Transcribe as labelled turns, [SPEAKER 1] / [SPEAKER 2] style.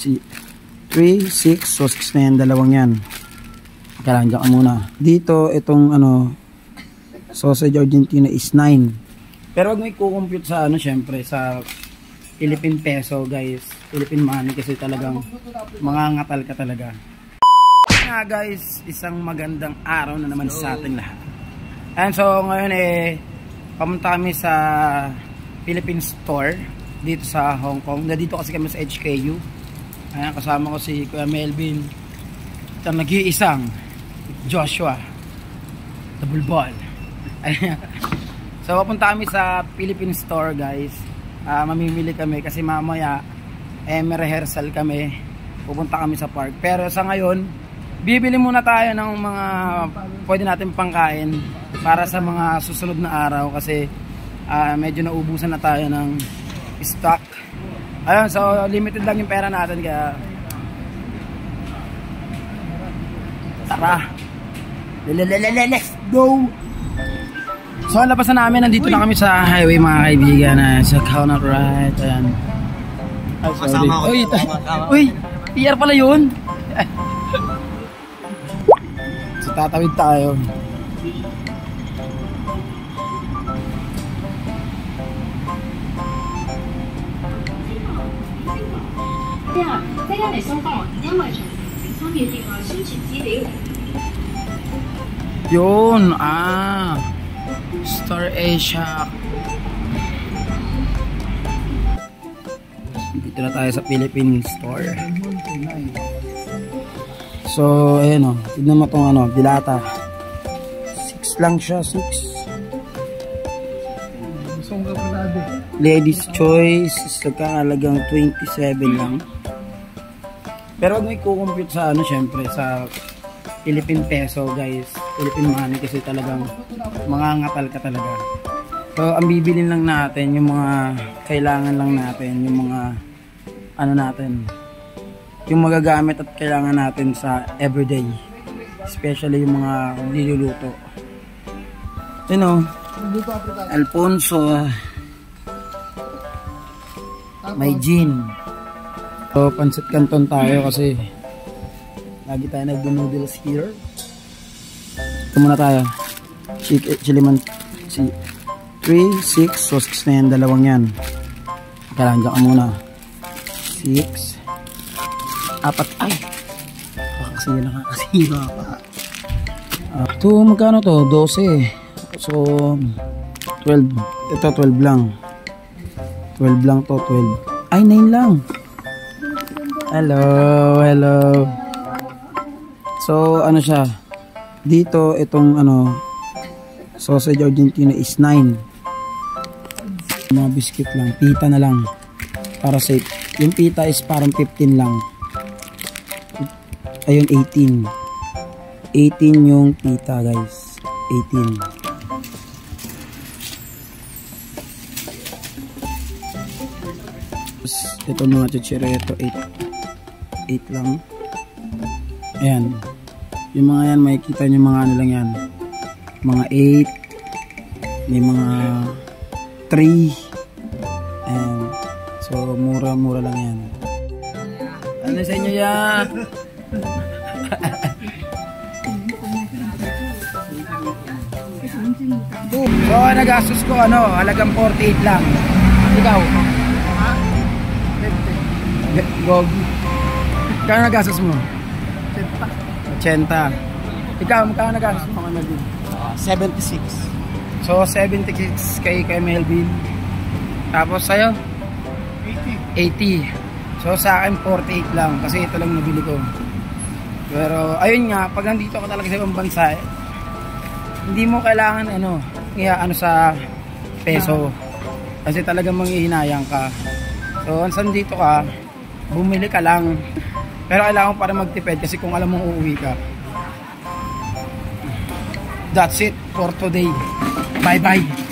[SPEAKER 1] 3, 6. So 6 na yan, dalawang yan. Kailangan dyan ka muna. Dito, itong sausage Argentina is 9. Pero wag mo i-compute sa syempre sa Philippine peso guys. Philippine money kasi talagang mangangatal ka talaga. Nga guys, isang magandang araw na naman sa ating lahat. And so ngayon pamunta kami sa Philippine store dito sa Hong Kong. Dito kasi kami sa HKU. Ayan, kasama ko si Kuya Melvin. At nag-iisang Joshua the Bulbol. Ayan. So papunta kami sa Philippine store guys. Mamimili kami kasi mamaya may rehearsal kami. Pupunta kami sa park. Pero sa ngayon, bibili muna tayo ng mga pwede natin pangkain para sa mga susunod na araw kasi medyo naubusan na tayo ng stock. Ayun, so limited lang yung pera natin kaya tara, let's go. So labas na namin, nandito na kami sa highway mga kaibigan, sa Coconut Ride. Ayan. Ay, sorry. Uy, PR pala yun. So tatawid tayo. Yun, Star Asia. Dito na tayo sa Philippine store. So, ayan tignan mo itong dilata. 6 lang siya, 6. Ladies choice, nagkakalagang 27 lang. Pero wag mo i-compute sa syempre sa Philippine peso guys, Philippine money kasi talagang mangangatal ka talaga. So ang bibilin lang natin yung mga kailangan lang natin, yung mga natin, yung magagamit at kailangan natin sa everyday, especially yung mga niluluto. Alfonso, may gin. So pancit canton tayo kasi lagi tayo nag-noodles here. Ito muna tayo. Chiliman 3, 6. So 6 na yan, dalawang yan. Kailangan dyan ka muna. 6. 4. Ay! Nakakasira pa. Ito, magkano to? 12. So 12. Ito 12 lang. 12 lang to, 12. Ay, 9 lang. Hello. So siya? Dito itong sausage Argentina is 9. Mga biscuit lang, pita na lang para safe. Yung pita is parang 15 lang. Ayun, 18. 18 yung pita guys. 18. Ito mga chichireto, 8 lang. Ayan. Yung mga yan, makikita nyo mga lang yan. Mga 8. May mga 3. Ayan. So, mura lang yan. Ano sa inyo yan? So, nagastos ko halagang 48 lang. Ikaw? Gogi. Kano nagastos mo? 80. Ikaw, magkano nagastos mo?
[SPEAKER 2] 76.
[SPEAKER 1] So 76 kay Melvin. Tapos sa'yo? 80. So sa akin 48 lang kasi ito lang nabili ko. Pero ayun nga, pag nandito ka talaga sa ibang bansa, hindi mo kailangan sa peso. Kasi talagang manghihinayang ka. So once nandito ka, bumili ka lang. Pero kailangan mo para magtipid kasi kung alam mong uuwi ka. That's it for today. Bye bye.